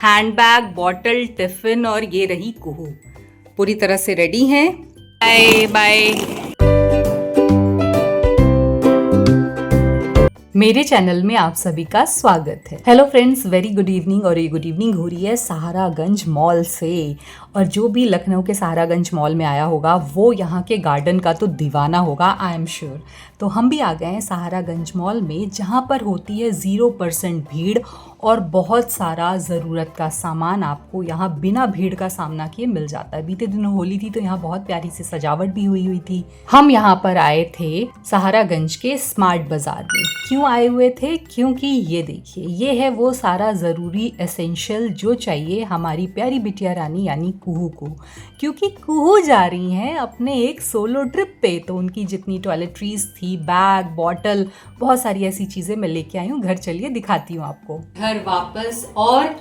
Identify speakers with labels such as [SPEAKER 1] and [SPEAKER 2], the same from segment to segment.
[SPEAKER 1] Handbag, bottle, tiffin और ये रही कुहू पूरी तरह से रेडी हैं। Bye bye. मेरे चैनल में आप सभी का स्वागत है। Hello friends, very good evening. और ये गुड इवनिंग हो रही है सहारागंज मॉल से। और जो भी लखनऊ के सहारागंज मॉल में आया होगा वो यहाँ के गार्डन का तो दीवाना होगा, आई एम श्योर। तो हम भी आ गए हैं सहारागंज मॉल में, जहाँ पर होती है 0% भीड़ और बहुत सारा ज़रूरत का सामान आपको यहाँ बिना भीड़ का सामना किए मिल जाता है। बीते दिनों होली थी तो यहाँ बहुत प्यारी सी सजावट भी हुई थी। हम यहाँ पर आए थे सहारागंज के स्मार्ट बाजार में। क्यों आए हुए थे? क्योंकि ये देखिए, ये है वो सारा ज़रूरी एसेंशियल जो चाहिए हमारी प्यारी बिटिया रानी यानी कुहू को। क्योंकि कुहू जा रही हैं अपने एक सोलो ट्रिप पे, तो उनकी जितनी टॉयलेटरीज थी, बैग, बॉटल, बहुत सारी ऐसी चीज़ें मैं लेके आई हूँ। घर चलिए दिखाती हूँ आपको। घर वापस और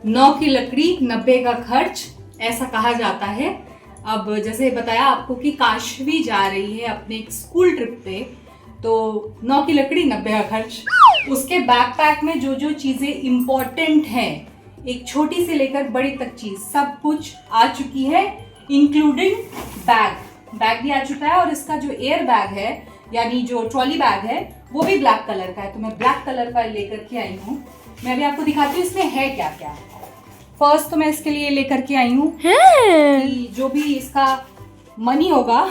[SPEAKER 1] 9 की लकड़ी 90 का खर्च, ऐसा कहा जाता है। अब जैसे बताया आपको कि काशवी जा रही है अपने एक स्कूल ट्रिप पे, तो 9 की लकड़ी 90 का खर्च। उसके बैकपैक में जो जो चीज़ें इम्पोर्टेंट हैं, एक छोटी से लेकर बड़ी तक चीज़ सब कुछ आ चुकी है, इंक्लूडिंग बैग भी आ चुका है। और इसका जो एयर बैग है यानी जो ट्रॉली बैग है वो भी ब्लैक कलर का है, तो मैं ब्लैक कलर का लेकर के आई हूँ। मैं अभी आपको दिखाती हूँ इसमें है क्या क्या। फर्स्ट तो मैं इसके लिए लेकर के आई हूँ कि जो भी इसका मनी होगा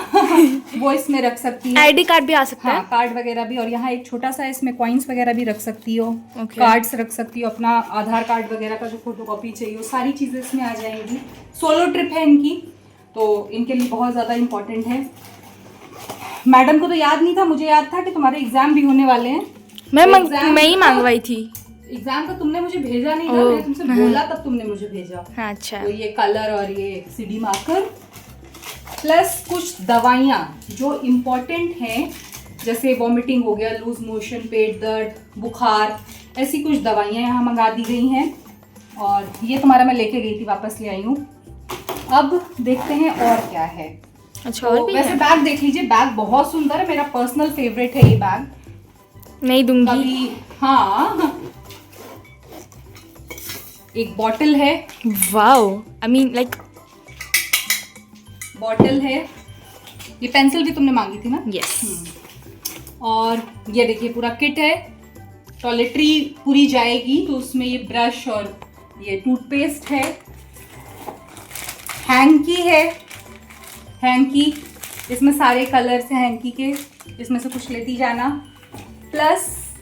[SPEAKER 1] वो इसमें रख सकती है।
[SPEAKER 2] आईडी कार्ड भी आ सकता है।
[SPEAKER 1] हाँ, कार्ड वगैरह भी। और यहाँ एक छोटा सा इसमें कॉइन्स वगैरह भी रख सकती हो।
[SPEAKER 2] Okay.
[SPEAKER 1] कार्ड्स रख सकती हो, अपना आधार कार्ड वगैरह का जो फोटोकॉपी चाहिए वो सारी चीजें इसमें आ जाएंगी। सोलो ट्रिप है इनकी, तो इनके लिए बहुत ज्यादा इम्पोर्टेंट है। मैडम को तो याद नहीं था, मुझे याद था कि तुम्हारे एग्जाम भी होने वाले हैं।
[SPEAKER 2] मैं ही मंगवाई थी।
[SPEAKER 1] एग्जाम का तुमने मुझे भेजा नहीं था, मैंने तुमसे बोला तब तुमने मुझे भेजा।
[SPEAKER 2] हाँ, अच्छा।
[SPEAKER 1] तो ये कलर और ये CD मार्कर प्लस कुछ दवाइयाँ जो इम्पोर्टेंट हैं, जैसे वॉमिटिंग हो गया, लूज मोशन, पेट दर्द, बुखार, ऐसी कुछ दवाइयाँ यहाँ मंगा दी गई हैं। और ये तुम्हारा मैं लेके गई थी, वापस ले आई हूँ। अब देखते हैं और क्या है।
[SPEAKER 2] अच्छा, और भी
[SPEAKER 1] वैसे
[SPEAKER 2] है?
[SPEAKER 1] बैग देख लीजिए, बैग बहुत सुंदर है, मेरा पर्सनल फेवरेट है ये बैग।
[SPEAKER 2] नहीं दूंगी
[SPEAKER 1] कभी। हाँ, एक बॉटल है।
[SPEAKER 2] Wow, I mean like
[SPEAKER 1] bottle है। ये पेंसिल भी तुमने मांगी थी ना?
[SPEAKER 2] यस।
[SPEAKER 1] और ये देखिए पूरा किट है। टॉयलेटरी पूरी जाएगी तो उसमें ये ब्रश और ये टूथपेस्ट है। हैंकी है, हैंकी, इसमें सारे कलर्स हैं हैंकी के, इसमें से कुछ लेती जाना। प्लस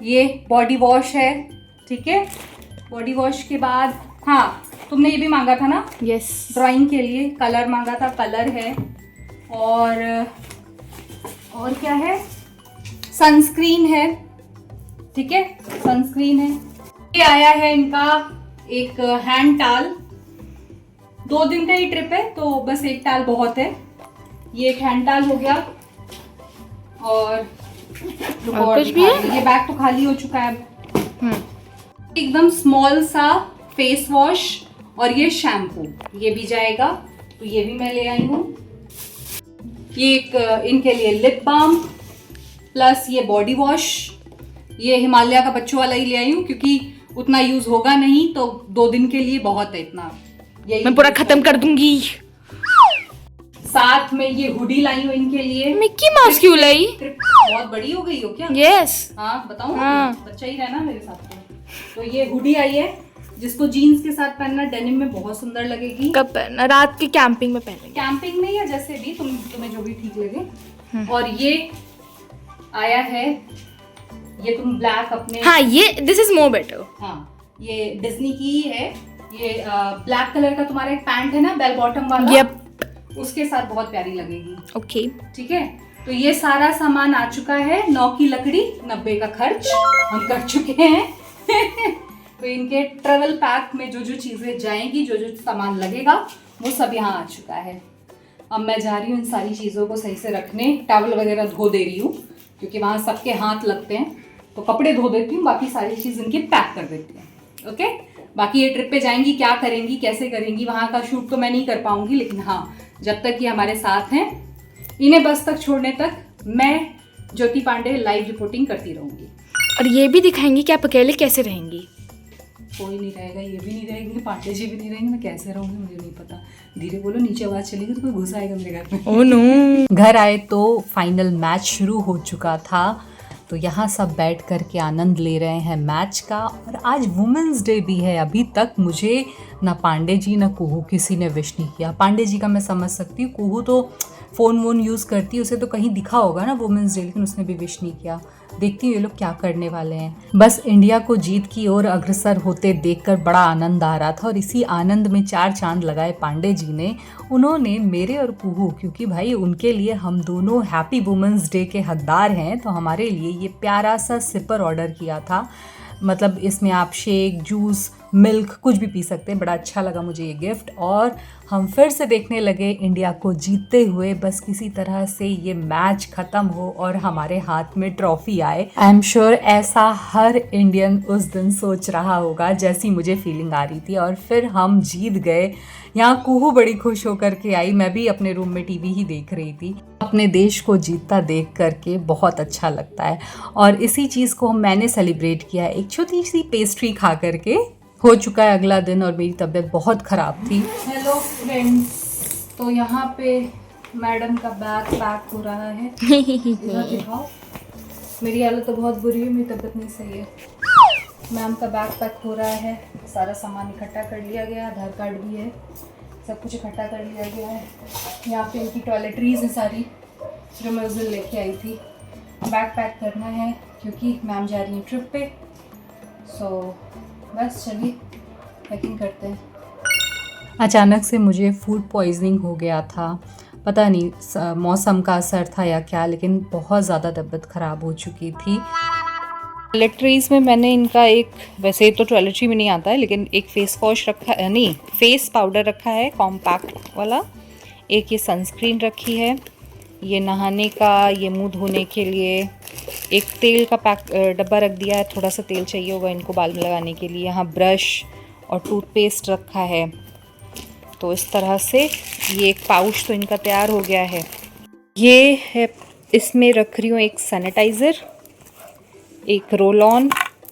[SPEAKER 1] ये बॉडी वॉश है, ठीक है। बॉडी वॉश के बाद हाँ, तुमने ये भी मांगा था ना?
[SPEAKER 2] यस।
[SPEAKER 1] ड्राइंग के लिए कलर मांगा था, कलर है। और क्या है? सनस्क्रीन है, ठीक है, सनस्क्रीन है। ये आया है इनका एक हैंड टाल। 2 दिन का ही ट्रिप है तो बस एक टाल बहुत है। ये एक हैंड टाल हो गया। और
[SPEAKER 2] कुछ भी है?
[SPEAKER 1] ये बैग तो खाली हो चुका है। एकदम स्मॉल सा फेस वॉश और ये शैम्पू, ये भी जाएगा, तो ये भी मैं ले आई हूँ। ये एक इनके लिए लिप बाम प्लस ये बॉडी वॉश। ये हिमालय का बच्चों वाला ही ले आई हूँ क्योंकि उतना यूज होगा नहीं, तो 2 दिन के लिए बहुत है इतना।
[SPEAKER 2] मैं पूरा खत्म कर दूंगी।
[SPEAKER 1] साथ में ये हुडी लाई हूँ इनके लिए।
[SPEAKER 2] मिक्की माउस क्यों लाई?
[SPEAKER 1] ट्रिप बहुत बड़ी हो गई हो क्या?
[SPEAKER 2] यस।
[SPEAKER 1] हाँ बताऊँ?
[SPEAKER 2] हाँ।
[SPEAKER 1] बच्चा ही रहना मेरे साथ। तो ये हुडी आई है जिसको जीन्स के साथ पहनना, डेनिम में बहुत सुंदर लगेगी।
[SPEAKER 2] कब पहनना? रात की कैंपिंग में पहनेंगे।
[SPEAKER 1] कैंपिंग में या जैसे भी तुम्हें जो भी ठीक लगे। और ये आया है, ये तुम ब्लैक अपने।
[SPEAKER 2] हाँ, ये दिस इज मोर बेटर।
[SPEAKER 1] हाँ, ये डिज्नी की ही है। ये ब्लैक कलर का तुम्हारा एक पैंट है ना, बेल बॉटम वाला।
[SPEAKER 2] यप।
[SPEAKER 1] उसके साथ बहुत प्यारी लगेगी।
[SPEAKER 2] ओके,
[SPEAKER 1] ठीक है, तो ये सारा सामान आ चुका है। 9 की लकड़ी 90 का खर्च हम कर चुके हैं। तो इनके ट्रेवल पैक में जो जो चीजें जाएंगी, जो जो सामान लगेगा, वो सब यहाँ आ चुका है। अब मैं जा रही हूँ इन सारी चीज़ों को सही से रखने। टॉवल वगैरह धो दे रही हूँ क्योंकि वहाँ सबके हाथ लगते हैं, तो कपड़े धो देती हूँ, बाकी सारी चीज़ इनकी पैक कर देती हूँ। ओके, बाकी ये ट्रिप पे जाएंगी, क्या करेंगी, कैसे करेंगी, वहाँ का शूट तो मैं नहीं कर पाऊंगी, लेकिन हाँ, जब तक ये हमारे साथ हैं, इन्हें बस तक छोड़ने तक मैं ज्योति पांडे लाइव रिपोर्टिंग करती रहूंगी।
[SPEAKER 2] और ये भी दिखाएंगे कि आप अकेले कैसे रहेंगी।
[SPEAKER 1] कोई नहीं रहेगा, ये भी नहीं रहेंगे, पांडे जी भी नहीं रहेंगे, मैं कैसे रहूँगी मुझे नहीं पता। धीरे बोलो, नीचे आवाज़ चलेगी तो कोई घुस आएगा मेरे घर में।
[SPEAKER 2] Oh no.
[SPEAKER 1] घर आए तो फाइनल मैच शुरू हो चुका था, तो यहाँ सब बैठ कर के आनंद ले रहे हैं मैच का। और आज वुमेंस डे भी है। अभी तक मुझे ना पांडे जी ना कुहू किसी ने विश नहीं किया। पांडे जी का मैं समझ सकती हूँ, कुहू तो फ़ोन वोन यूज़ करती है, उसे तो कहीं दिखा होगा ना वुमेंस डे, लेकिन उसने भी विश नहीं किया। देखती हूँ ये लोग क्या करने वाले हैं। बस इंडिया को जीत की ओर अग्रसर होते देखकर बड़ा आनंद आ रहा था, और इसी आनंद में 4 चांद लगाए पांडे जी ने। उन्होंने मेरे और कुहू, क्योंकि भाई उनके लिए हम दोनों हैप्पी वुमेंस डे के हकदार हैं, तो हमारे लिए ये प्यारा सा सिपर ऑर्डर किया था। मतलब इसमें आप शेक, जूस, मिल्क कुछ भी पी सकते हैं। बड़ा अच्छा लगा मुझे ये गिफ्ट, और हम फिर से देखने लगे इंडिया को जीतते हुए। बस किसी तरह से ये मैच ख़त्म हो और हमारे हाथ में ट्रॉफी आए। आई एम श्योर ऐसा हर इंडियन उस दिन सोच रहा होगा जैसी मुझे फीलिंग आ रही थी। और फिर हम जीत गए। यहाँ कुहू बड़ी खुश होकर के आई, मैं भी अपने रूम में टीवी ही देख रही थी। अपने देश को जीतता देख करके बहुत अच्छा लगता है, और इसी चीज़ को मैंने सेलिब्रेट किया एक छोटी सी पेस्ट्री खा करके। हो चुका है अगला दिन और मेरी तबीयत बहुत ख़राब थी। हेलो फ्रेंड्स, तो यहाँ पे मैडम का बैग पैक हो रहा है। इधर दिखाओ, मेरी हालत तो बहुत बुरी है, मेरी तबीयत नहीं सही है। मैम का बैग पैक हो रहा है, सारा सामान इकट्ठा कर लिया गया, आधार कार्ड भी है, सब कुछ इकट्ठा कर लिया गया है। यहाँ पे इनकी टॉयलेटरीज हैं सारी, जो मैं उस दिन लेके आई थी। बैग पैक करना है क्योंकि मैम जा रही हैं ट्रिप पे। सो बस चलिए पैकिंग करते हैं। अचानक से मुझे फूड पॉइजनिंग हो गया था, पता नहीं मौसम का असर था या क्या, लेकिन बहुत ज़्यादा तबीयत ख़राब हो चुकी थी।
[SPEAKER 2] टॉयलेटरीज में मैंने इनका एक, वैसे तो टॉयलेटरी में नहीं आता है, लेकिन एक फेस वॉश रखा है, नहीं फेस पाउडर रखा है कॉम्पैक्ट वाला। एक ये सनस्क्रीन रखी है, ये नहाने का, ये मुंह धोने के लिए। एक तेल का डब्बा रख दिया है, थोड़ा सा तेल चाहिए होगा इनको बाल में लगाने के लिए। यहाँ ब्रश और टूथपेस्ट रखा है। तो इस तरह से ये एक पाउच तो इनका तैयार हो गया है। ये है, इसमें रख रही हूँ एक सैनिटाइज़र, एक रोल ऑन,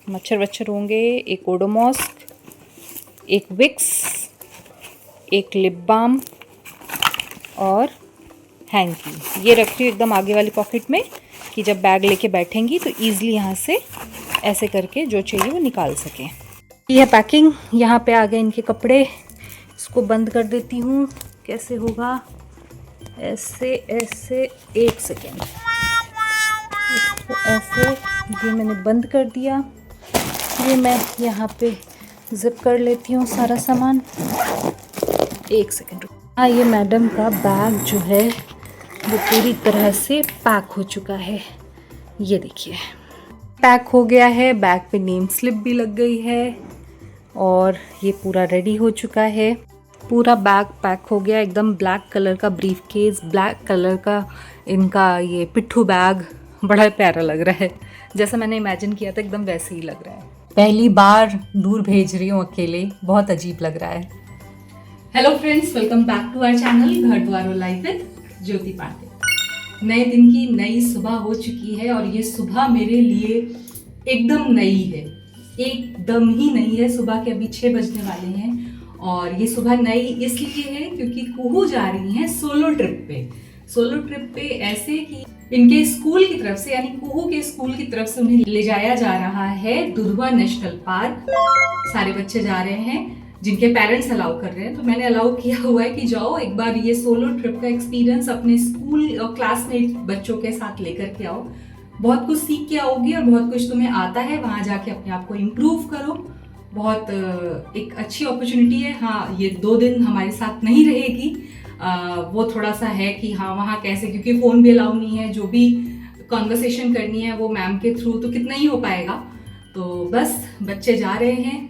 [SPEAKER 2] मच्छर वच्छर होंगे, एक ओडोमॉस, एक विक्स, एक लिप बाम और हैंकी। ये रख रही हूँ एकदम आगे वाली पॉकेट में, कि जब बैग लेके बैठेंगी तो ईज़िली यहाँ से ऐसे करके जो चाहिए वो निकाल सकें। ये पैकिंग, यहाँ पे आ गए इनके कपड़े। इसको बंद कर देती हूँ, कैसे होगा, ऐसे ऐसे, एक सेकेंड, इसको ऐसे, ये मैंने बंद कर दिया। ये मैं यहाँ पे जिप कर लेती हूँ सारा सामान। एक सेकेंड। हाँ, ये मैडम का बैग जो है वो पूरी तरह से पैक हो चुका है। ये देखिए पैक हो गया है, बैग पे नेम स्लिप भी लग गई है, और ये पूरा रेडी हो चुका है। पूरा बैग पैक हो गया, एकदम ब्लैक कलर का ब्रीफ केस, ब्लैक कलर का इनका ये पिट्ठू बैग, बड़ा प्यारा लग रहा है। जैसा मैंने इमेजिन किया था एकदम वैसे ही लग रहा है। पहली बार दूर भेज रही हूँ अकेले, बहुत अजीब लग रहा है। Hello friends, welcome back to our channel Ghar Dwar life with ज्योति पांडे। नए दिन की नई सुबह हो चुकी है, और ये सुबह मेरे लिए एकदम नई है, एकदम ही नई है। सुबह के अभी 6 बजने वाले हैं, और ये सुबह नई इसलिए है क्योंकि कुहू जा रही हैं सोलो ट्रिप पे। सोलो ट्रिप पे ऐसे कि इनके स्कूल की तरफ से, यानी कुहू के स्कूल की तरफ से उन्हें ले जाया जा रहा है दुधवा नेशनल पार्क। सारे बच्चे जा रहे हैं जिनके पेरेंट्स अलाउ कर रहे हैं, तो मैंने अलाउ किया हुआ है कि जाओ एक बार ये सोलो ट्रिप का एक्सपीरियंस अपने स्कूल और क्लासमेट बच्चों के साथ लेकर के आओ। बहुत कुछ सीख के आओगी और बहुत कुछ तुम्हें आता है, वहाँ जाके अपने आप को इम्प्रूव करो। बहुत एक अच्छी अपॉर्चुनिटी है। हाँ, ये 2 दिन हमारे साथ नहीं रहेगी, वो थोड़ा सा है कि हाँ वहाँ कैसे, क्योंकि फ़ोन भी अलाउ नहीं है, जो भी कॉन्वर्सेशन करनी है वो मैम के थ्रू, तो कितना ही हो पाएगा। तो बस बच्चे जा रहे हैं,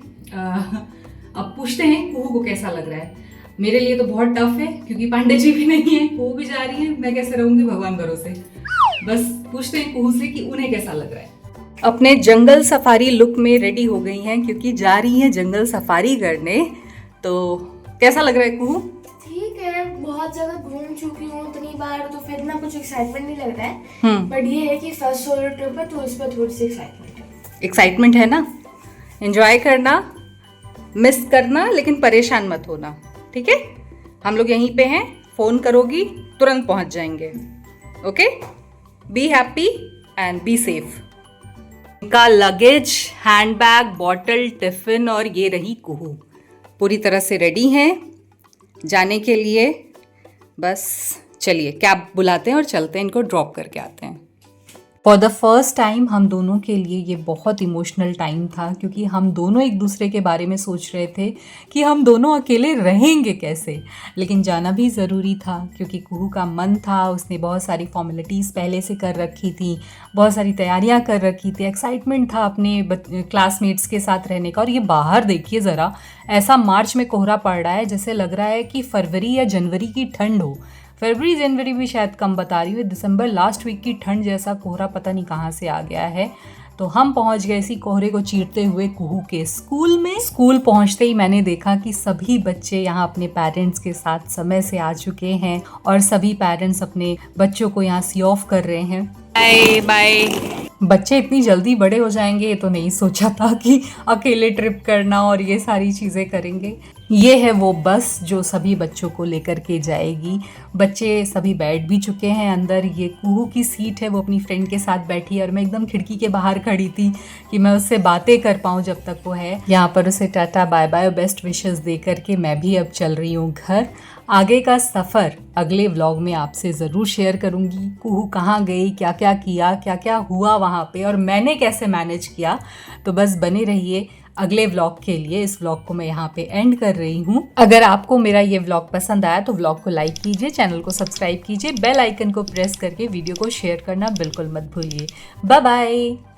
[SPEAKER 2] अब पूछते हैं कुहू को कैसा लग रहा है। मेरे लिए तो बहुत टफ है क्योंकि पांडे जी भी नहीं है, कुहू भी जा रही है, मैं कैसे रहूंगी भगवान भरोसे। बस पूछते हैं कुहू से कि उन्हें कैसा लग रहा है। अपने जंगल सफारी लुक में रेडी हो गई हैं क्योंकि जा रही हैं जंगल सफारी करने। तो कैसा लग रहा है कुहू?
[SPEAKER 3] ठीक है, बहुत जगह घूम चुकी हूँ इतनी बार, तो फिर ना कुछ एक्साइटमेंट नहीं लग रहा है। बट ये है कि फर्स्ट सोलो ट्रिप है तो इस पर थोड़ी सी एक्साइटमेंट है।
[SPEAKER 1] एक्साइटमेंट है ना, एंजॉय करना। मिस करना लेकिन परेशान मत होना, ठीक है? हम लोग यहीं पे हैं, फोन करोगी तुरंत पहुंच जाएंगे। Okay, be happy and be safe. इनका लगेज, हैंडबैग, बॉटल, टिफिन और ये रही कुहू पूरी तरह से रेडी हैं जाने के लिए। बस चलिए कैब बुलाते हैं और चलते हैं, इनको ड्रॉप करके आते हैं। फॉर द फर्स्ट टाइम हम दोनों के लिए ये बहुत इमोशनल टाइम था, क्योंकि हम दोनों एक दूसरे के बारे में सोच रहे थे कि हम दोनों अकेले रहेंगे कैसे, लेकिन जाना भी ज़रूरी था क्योंकि कुहू का मन था। उसने बहुत सारी फॉर्मेलिटीज़ पहले से कर रखी थी, बहुत सारी तैयारियां कर रखी थी, एक्साइटमेंट था अपने क्लासमेट्स के साथ रहने का। और ये बाहर देखिए ज़रा, ऐसा मार्च में कोहरा पड़ रहा है जैसे लग रहा है कि फरवरी या जनवरी की ठंड हो। फरवरी जनवरी भी शायद कम बता रही हूँ, दिसंबर लास्ट वीक की ठंड जैसा कोहरा पता नहीं कहाँ से आ गया है। तो हम पहुँच गए इसी कोहरे को चीरते हुए कुहू के स्कूल में। स्कूल पहुँचते ही मैंने देखा कि सभी बच्चे यहाँ अपने पेरेंट्स के साथ समय से आ चुके हैं और सभी पेरेंट्स अपने बच्चों को यहाँ सी ऑफ कर रहे हैं। Bye bye. बच्चे इतनी जल्दी बड़े हो जाएंगे ये तो नहीं सोचा था कि अकेले ट्रिप करना और ये सारी चीज़ें करेंगे। ये है वो बस जो सभी बच्चों को लेकर के जाएगी। बच्चे सभी बैठ भी चुके हैं अंदर। ये कुहू की सीट है, वो अपनी फ्रेंड के साथ बैठी है और मैं एकदम खिड़की के बाहर खड़ी थी कि मैं उससे बातें कर पाऊँ जब तक वो है। यहाँ पर उसे टाटा बाय बाय और बेस्ट विशेस दे करके मैं भी अब चल रही हूँ घर। आगे का सफ़र अगले व्लॉग में आपसे ज़रूर शेयर करूँगी। कुहू कहाँ गई, क्या क्या किया, क्या क्या हुआ वहाँ पे और मैंने कैसे मैनेज किया। तो बस बने रहिए अगले व्लॉग के लिए। इस व्लॉग को मैं यहाँ पे एंड कर रही हूँ। अगर आपको मेरा ये व्लॉग पसंद आया तो व्लॉग को लाइक कीजिए, चैनल को सब्सक्राइब कीजिए, बेल आइकन को प्रेस करके वीडियो को शेयर करना बिल्कुल मत भूलिए। Bye bye.